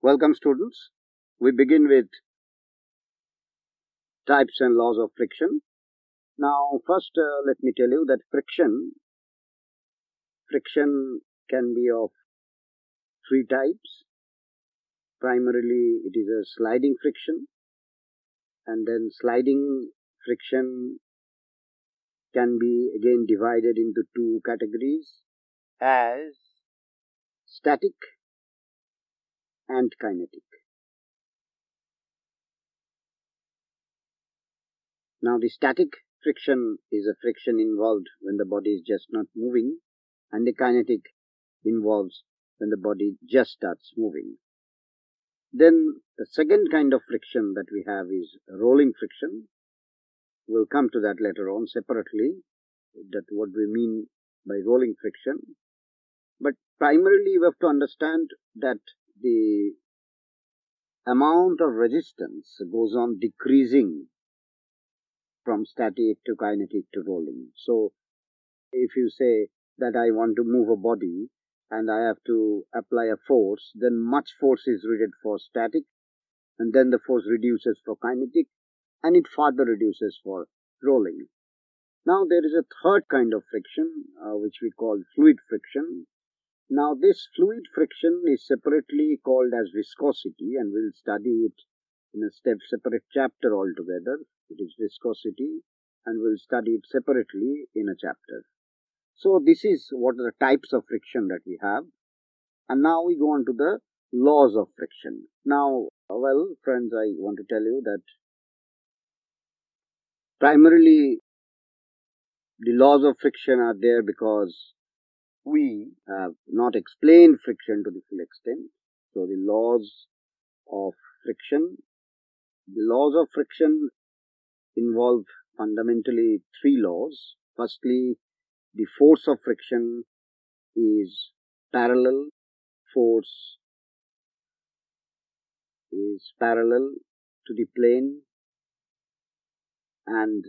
Welcome students. We begin with types and laws of friction. Now first let me tell you that friction can be of three types. Primarily it is a sliding friction, and then sliding friction can be again divided into two categories as static and kinetic. Now the static friction is a friction involved when the body is just not moving, and the kinetic involves when the body just starts moving. Then the second kind of friction that we have is rolling friction. We'll come to that later on separately, that what we mean by rolling friction. But primarily we have to understand that the amount of resistance goes on decreasing from static to kinetic to rolling. So if you say that I want to move a body and I have to apply a force, then much force is needed for static, and then the force reduces for kinetic, and it further reduces for rolling. Now there is a third kind of friction which we call fluid friction. Now this fluid friction is separately called as viscosity, and we'll study it in a separate chapter altogether. It is viscosity, and we'll study it separately in a chapter. So this is what are the types of friction that we have. And now we go on to the laws of friction. Now, well, friends, I want to tell you that primarily the laws of friction are there because we have not explained friction to the full extent. So the laws of friction involve fundamentally three laws. Firstly, the force of friction is parallel. Force is parallel to the plane, and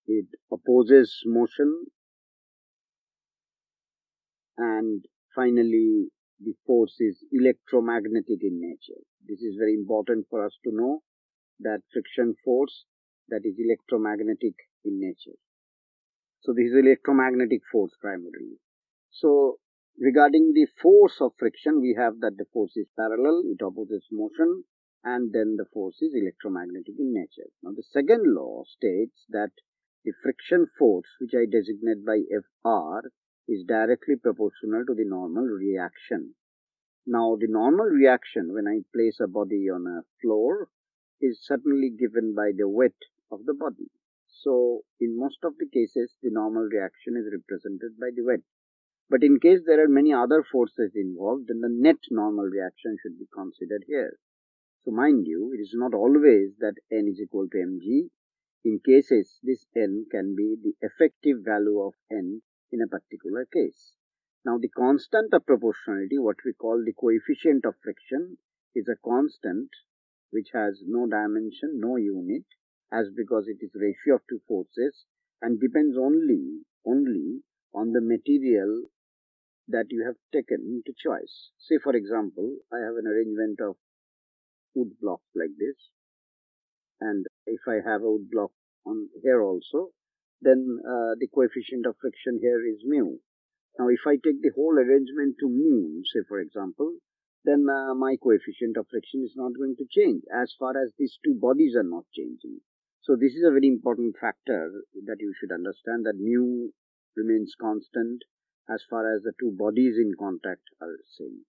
it opposes motion. And finally, the force is electromagnetic in nature. This is very important for us to know, that friction force that is electromagnetic in nature. So this is electromagnetic force primarily. So regarding the force of friction, we have that the force is parallel, it opposes motion, and then the force is electromagnetic in nature. Now the second law states that the friction force, which I designate by Fr, is directly proportional to the normal reaction. Now the normal reaction when I place a body on a floor is certainly given by the weight of the body. So in most of the cases the normal reaction is represented by the weight. But in case there are many other forces involved, then the net normal reaction should be considered here. So mind you, it is not always that N is equal to mg. In cases, this N can be the effective value of N in a particular case. Now the constant of proportionality, what we call the coefficient of friction, is a constant which has no dimension, no unit, as because it is ratio of two forces and depends only on the material that you have taken into choice. Say for example, I have an arrangement of wood blocks like this, and if I have a wood block on here also, then the coefficient of friction here is mu. Now if I take the whole arrangement to mu, say for example, then my coefficient of friction is not going to change as far as these two bodies are not changing. So this is a very important factor that you should understand, that mu remains constant as far as the two bodies in contact are same.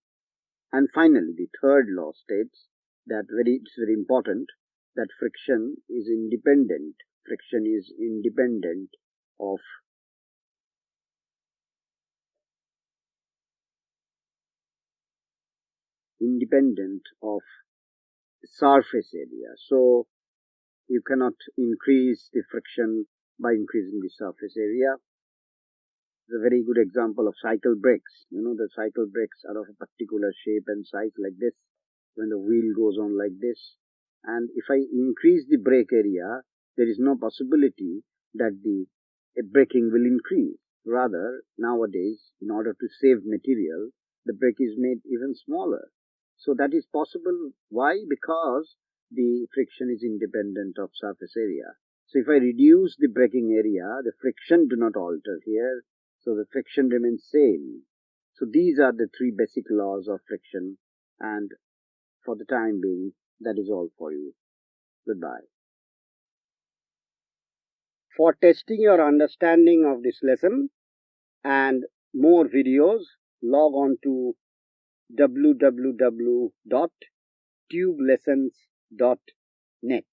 And finally, the third law states that it's very important, that friction is independent. Friction is independent of surface area. So you cannot increase the friction by increasing the surface area. It's a very good example of cycle brakes. You know, the cycle brakes are of a particular shape and size like this, when the wheel goes on like this. And if I increase the brake area, there is no possibility that the braking will increase. Rather, nowadays, in order to save material, the brake is made even smaller. So that is possible. Why? Because the friction is independent of surface area. So if I reduce the braking area, the friction do not alter here. So the friction remains same. So these are the three basic laws of friction, and for the time being, that is all for you. Goodbye. For testing your understanding of this lesson and more videos, log on to www.tubelessons.net.